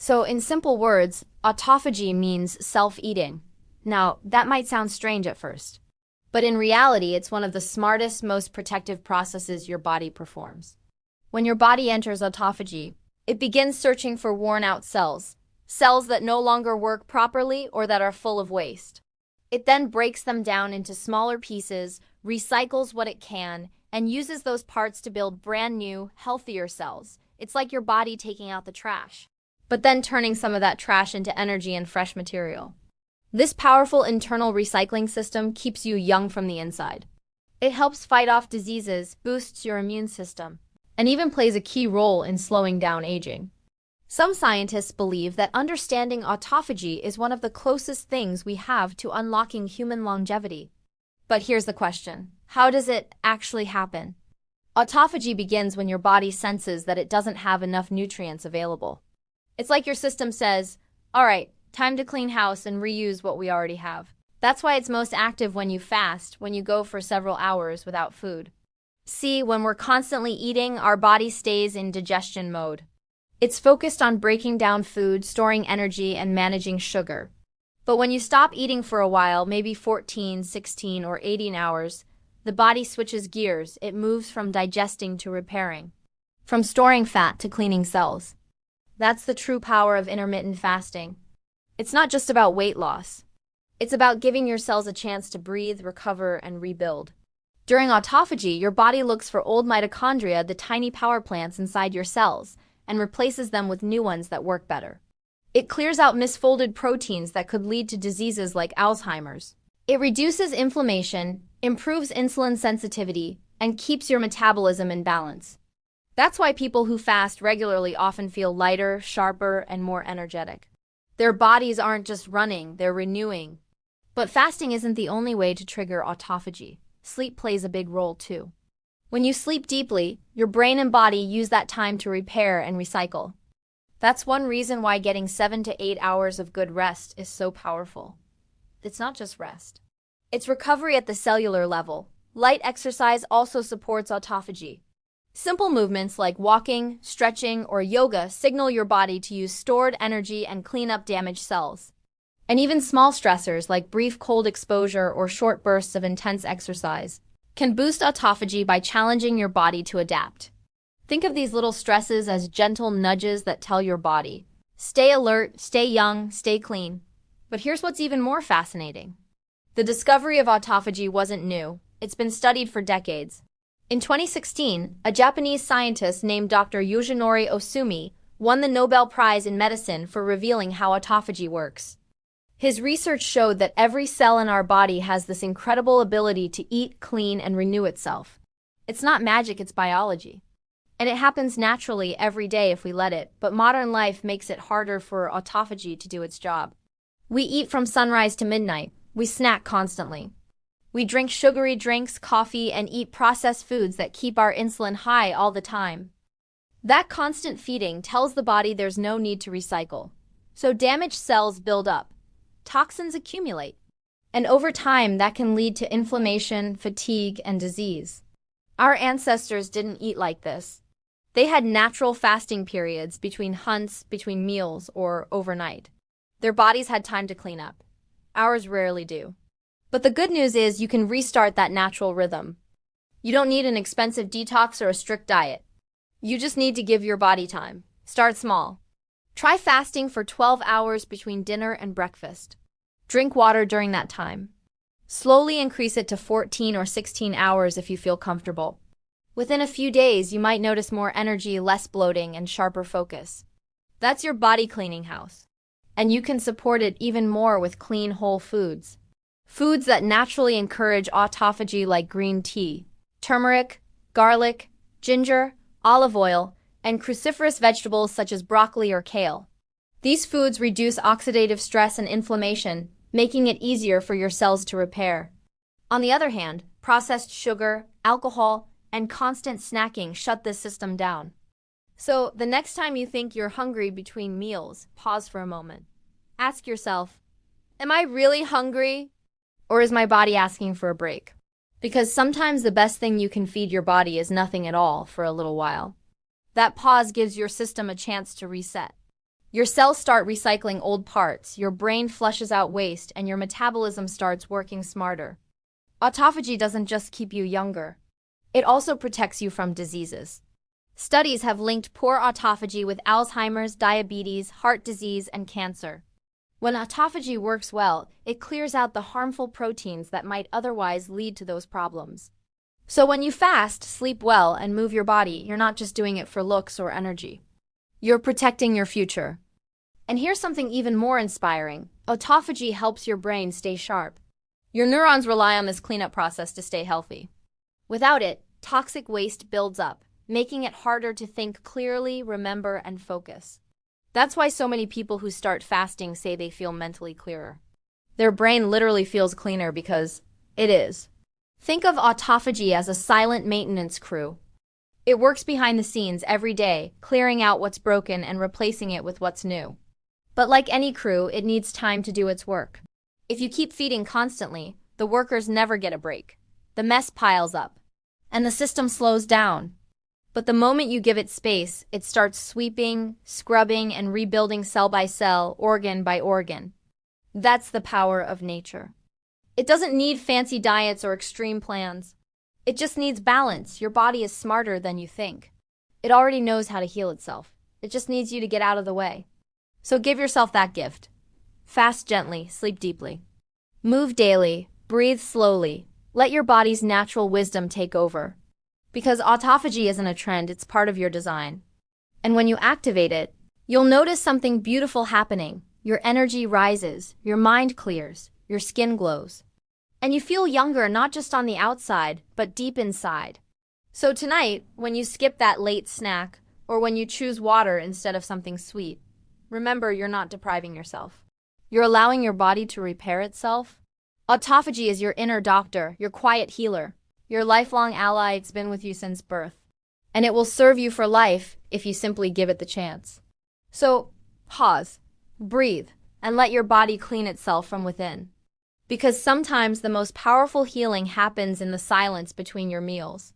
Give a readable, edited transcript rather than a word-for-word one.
So, in simple words, autophagy means self-eating. Now, that might sound strange at first, but in reality, it's one of the smartest, most protective processes your body performs. When your body enters autophagy, it begins searching for worn-out cells, cells that no longer work properly or that are full of waste. It then breaks them down into smaller pieces, recycles what it can, and uses those parts to build brand new, healthier cells. It's like your body taking out the trash, but then turning some of that trash into energy and fresh material. This powerful internal recycling system keeps you young from the inside. It helps fight off diseases, boosts your immune system, and even plays a key role in slowing down aging. Some scientists believe that understanding autophagy is one of the closest things we have to unlocking human longevity. But here's the question: how does it actually happen? Autophagy begins when your body senses that it doesn't have enough nutrients available. It's like your system says, all right, time to clean house and reuse what we already have. That's why it's most active when you fast, when you go for several hours without food. See, when we're constantly eating, our body stays in digestion mode. It's focused on breaking down food, storing energy, and managing sugar. But when you stop eating for a while, maybe 14, 16, or 18 hours, the body switches gears. It moves from digesting to repairing, from storing fat to cleaning cells. That's the true power of intermittent fasting. It's not just about weight loss. It's about giving your cells a chance to breathe, recover, and rebuild. During autophagy, your body looks for old mitochondria, the tiny power plants inside your cells, and replaces them with new ones that work better. It clears out misfolded proteins that could lead to diseases like Alzheimer's. It reduces inflammation, improves insulin sensitivity, and keeps your metabolism in balance. That's why people who fast regularly often feel lighter, sharper, and more energetic. Their bodies aren't just running, they're renewing. But fasting isn't the only way to trigger autophagy. Sleep plays a big role too. When you sleep deeply, your brain and body use that time to repair and recycle. That's one reason why getting 7 to 8 hours of good rest is so powerful. It's not just rest. It's recovery at the cellular level. Light exercise also supports autophagy. Simple movements like walking, stretching, or yoga signal your body to use stored energy and clean up damaged cells. And even small stressors like brief cold exposure or short bursts of intense exercise can boost autophagy by challenging your body to adapt. Think of these little stresses as gentle nudges that tell your body, stay alert, stay young, stay clean. But here's what's even more fascinating. The discovery of autophagy wasn't new. It's been studied for decades. In 2016, a Japanese scientist named Dr. Yoshinori Osumi won the Nobel Prize in Medicine for revealing how autophagy works. His research showed that every cell in our body has this incredible ability to eat, clean, and renew itself. It's not magic, it's biology. And it happens naturally every day if we let it, but modern life makes it harder for autophagy to do its job. We eat from sunrise to midnight. We snack constantly. We drink sugary drinks, coffee, and eat processed foods that keep our insulin high all the time. That constant feeding tells the body there's no need to recycle. So damaged cells build up. Toxins accumulate, and over time that can lead to inflammation, fatigue, and disease. Our ancestors didn't eat like this. They had natural fasting periods between hunts, between meals, or overnight. Their bodies had time to clean up. Ours rarely do. But the good news is you can restart that natural rhythm. You don't need an expensive detox or a strict diet. You just need to give your body time. Start small. Try fasting for 12 hours between dinner and breakfast. Drink water during that time. Slowly increase it to 14 or 16 hours if you feel comfortable. Within a few days, you might notice more energy, less bloating, and sharper focus. That's your body cleaning house. And you can support it even more with clean, whole foods. Foods that naturally encourage autophagy like green tea, turmeric, garlic, ginger, olive oil, and cruciferous vegetables such as broccoli or kale. These foods reduce oxidative stress and inflammation, making it easier for your cells to repair. On the other hand, processed sugar, alcohol, and constant snacking shut this system down. So, the next time you think you're hungry between meals, pause for a moment. Ask yourself, am I really hungry? Or is my body asking for a break? Because sometimes the best thing you can feed your body is nothing at all for a little while. That pause gives your system a chance to reset. Your cells start recycling old parts, your brain flushes out waste, and your metabolism starts working smarter. Autophagy doesn't just keep you younger. It also protects you from diseases. Studies have linked poor autophagy with Alzheimer's, diabetes, heart disease, and cancer. When autophagy works well, it clears out the harmful proteins that might otherwise lead to those problems. So when you fast, sleep well, and move your body, you're not just doing it for looks or energy. You're protecting your future. And here's something even more inspiring. Autophagy helps your brain stay sharp. Your neurons rely on this cleanup process to stay healthy. Without it, toxic waste builds up, making it harder to think clearly, remember, and focus. That's why so many people who start fasting say they feel mentally clearer. Their brain literally feels cleaner because it is. Think of autophagy as a silent maintenance crew. It works behind the scenes every day, clearing out what's broken and replacing it with what's new. But like any crew, it needs time to do its work. If you keep feeding constantly, the workers never get a break. The mess piles up, and the system slows down. But the moment you give it space, it starts sweeping, scrubbing, and rebuilding cell by cell, organ by organ. That's the power of nature. It doesn't need fancy diets or extreme plans. It just needs balance. Your body is smarter than you think. It already knows how to heal itself. It just needs you to get out of the way. So give yourself that gift. Fast gently, sleep deeply. Move daily, breathe slowly. Let your body's natural wisdom take over. Because autophagy isn't a trend, it's part of your design. And when you activate it, you'll notice something beautiful happening. Your energy rises, your mind clears, your skin glows. And you feel younger not just on the outside, but deep inside. So tonight, when you skip that late snack, or when you choose water instead of something sweet, remember you're not depriving yourself. You're allowing your body to repair itself. Autophagy is your inner doctor, your quiet healer, your lifelong ally. It's been with you since birth. And it will serve you for life if you simply give it the chance. So, pause, breathe, and let your body clean itself from within. Because sometimes the most powerful healing happens in the silence between your meals.